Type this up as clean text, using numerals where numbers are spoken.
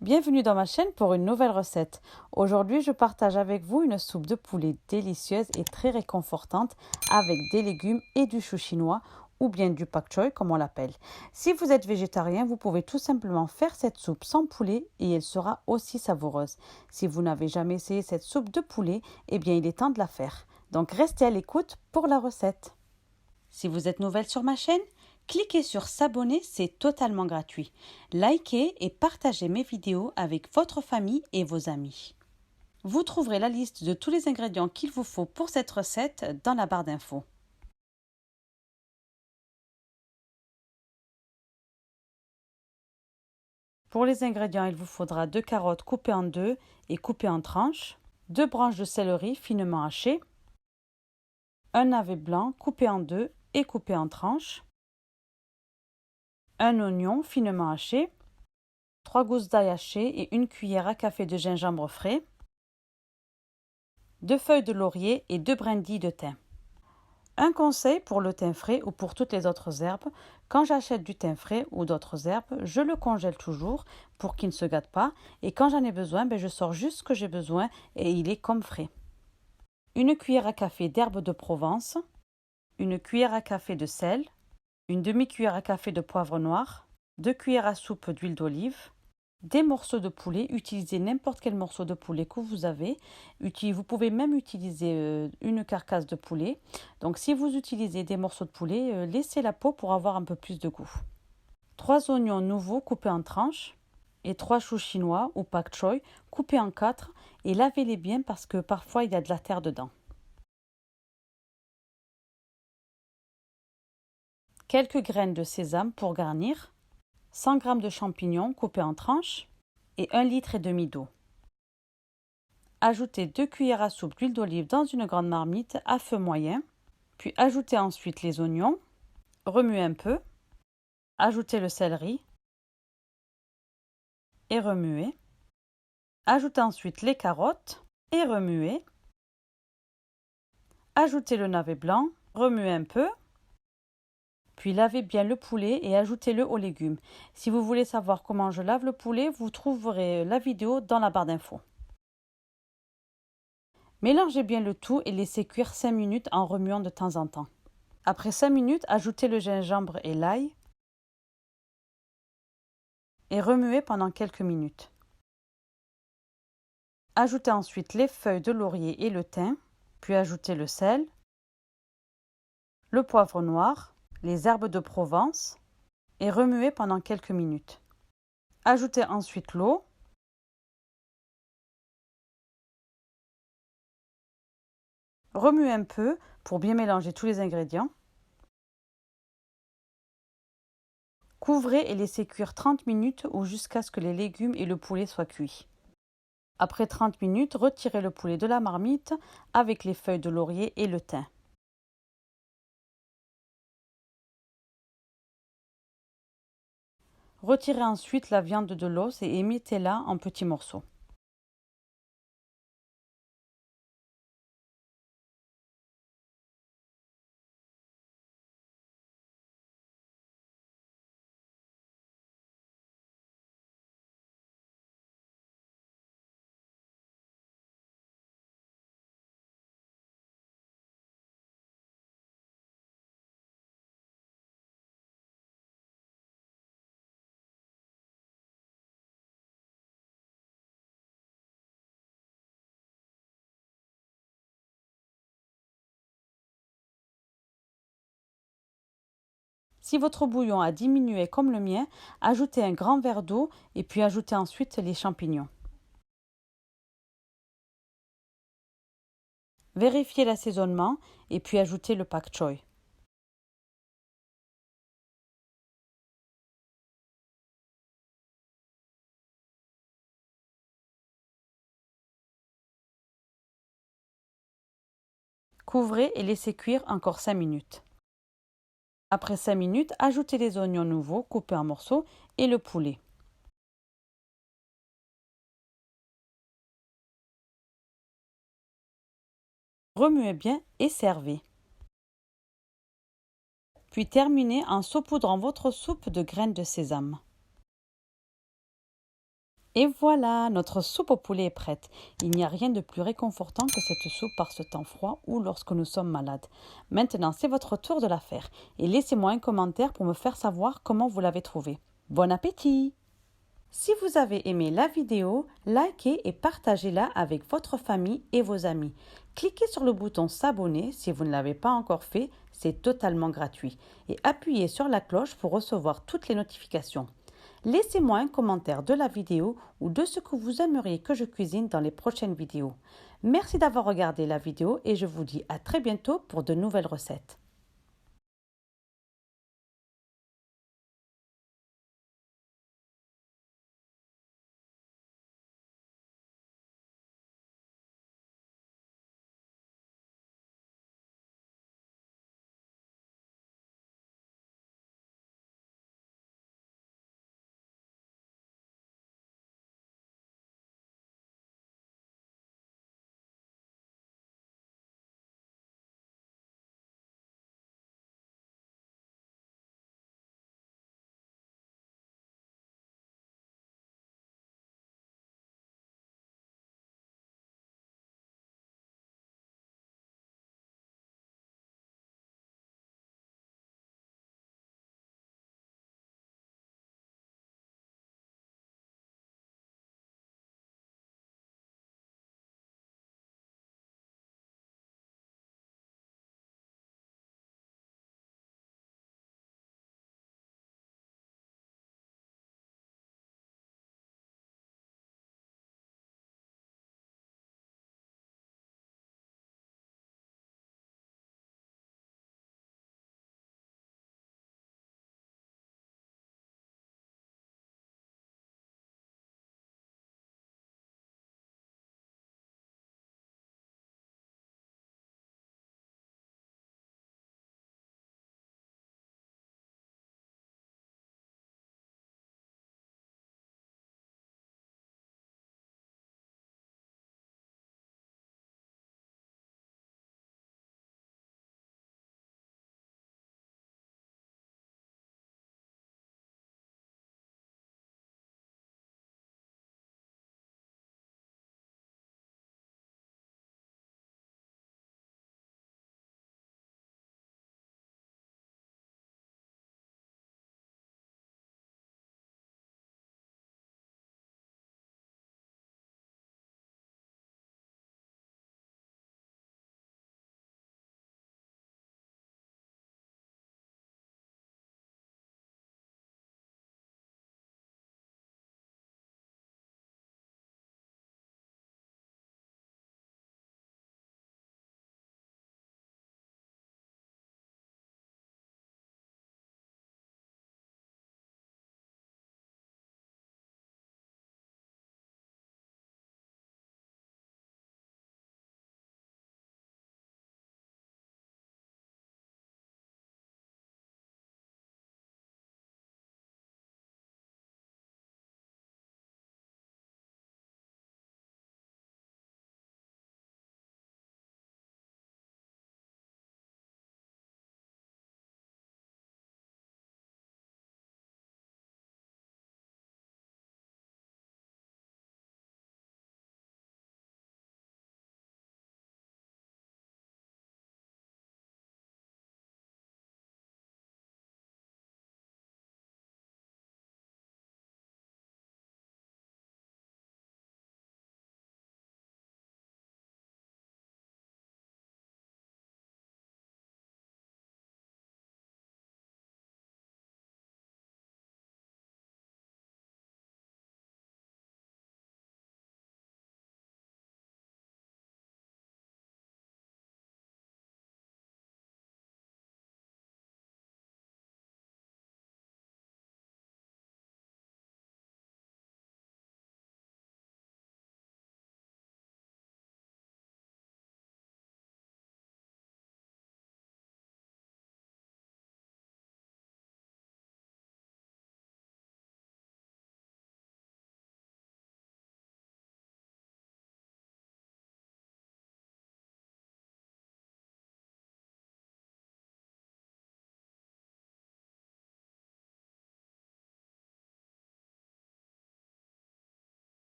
Bienvenue dans ma chaîne pour une nouvelle recette. Aujourd'hui, je partage avec vous une soupe de poulet délicieuse et très réconfortante avec des légumes et du chou chinois ou bien du pak choi comme on l'appelle. Si vous êtes végétarien, vous pouvez tout simplement faire cette soupe sans poulet et elle sera aussi savoureuse. Si vous n'avez jamais essayé cette soupe de poulet, eh bien il est temps de la faire. Donc restez à l'écoute pour la recette. Si vous êtes nouvelle sur ma chaîne, cliquez sur s'abonner, c'est totalement gratuit. Likez et partagez mes vidéos avec votre famille et vos amis. Vous trouverez la liste de tous les ingrédients qu'il vous faut pour cette recette dans la barre d'infos. Pour les ingrédients, il vous faudra 2 carottes coupées en deux et coupées en tranches, 2 branches de céleri finement hachées, un navet blanc coupé en deux et coupé en tranches, un oignon finement haché, 3 gousses d'ail hachées et une cuillère à café de gingembre frais, 2 feuilles de laurier et 2 brindilles de thym. Un conseil pour le thym frais ou pour toutes les autres herbes, quand j'achète du thym frais ou d'autres herbes, je le congèle toujours pour qu'il ne se gâte pas et quand j'en ai besoin, je sors juste ce que j'ai besoin et il est comme frais. Une cuillère à café d'herbes de Provence, une cuillère à café de sel, une demi-cuillère à café de poivre noir, 2 cuillères à soupe d'huile d'olive, des morceaux de poulet, utilisez n'importe quel morceau de poulet que vous avez. Vous pouvez même utiliser une carcasse de poulet. Donc si vous utilisez des morceaux de poulet, laissez la peau pour avoir un peu plus de goût. 3 oignons nouveaux coupés en tranches et 3 choux chinois ou pak choi coupés en 4 et lavez-les bien parce que parfois il y a de la terre dedans. Quelques graines de sésame pour garnir, 100 g de champignons coupés en tranches et 1,5 litre d'eau. Ajoutez 2 cuillères à soupe d'huile d'olive dans une grande marmite à feu moyen, puis ajoutez ensuite les oignons, remuez un peu, ajoutez le céleri et remuez. Ajoutez ensuite les carottes et remuez. Ajoutez le navet blanc, remuez un peu, puis lavez bien le poulet et ajoutez-le aux légumes. Si vous voulez savoir comment je lave le poulet, vous trouverez la vidéo dans la barre d'infos. Mélangez bien le tout et laissez cuire 5 minutes en remuant de temps en temps. Après 5 minutes, ajoutez le gingembre et l'ail et remuez pendant quelques minutes. Ajoutez ensuite les feuilles de laurier et le thym, puis ajoutez le sel, le poivre noir, les herbes de Provence et remuez pendant quelques minutes. Ajoutez ensuite l'eau. Remuez un peu pour bien mélanger tous les ingrédients. Couvrez et laissez cuire 30 minutes ou jusqu'à ce que les légumes et le poulet soient cuits. Après 30 minutes, retirez le poulet de la marmite avec les feuilles de laurier et le thym. Retirez ensuite la viande de l'os et émettez-la en petits morceaux. Si votre bouillon a diminué comme le mien, ajoutez un grand verre d'eau et puis ajoutez ensuite les champignons. Vérifiez l'assaisonnement et puis ajoutez le pak choi. Couvrez et laissez cuire encore 5 minutes. Après 5 minutes, ajoutez les oignons nouveaux coupés en morceaux et le poulet. Remuez bien et servez. Puis terminez en saupoudrant votre soupe de graines de sésame. Et voilà, notre soupe au poulet est prête. Il n'y a rien de plus réconfortant que cette soupe par ce temps froid ou lorsque nous sommes malades. Maintenant, c'est votre tour de la faire. Et laissez-moi un commentaire pour me faire savoir comment vous l'avez trouvée. Bon appétit! Si vous avez aimé la vidéo, likez et partagez-la avec votre famille et vos amis. Cliquez sur le bouton s'abonner si vous ne l'avez pas encore fait, c'est totalement gratuit. Et appuyez sur la cloche pour recevoir toutes les notifications. Laissez-moi un commentaire de la vidéo ou de ce que vous aimeriez que je cuisine dans les prochaines vidéos. Merci d'avoir regardé la vidéo et je vous dis à très bientôt pour de nouvelles recettes.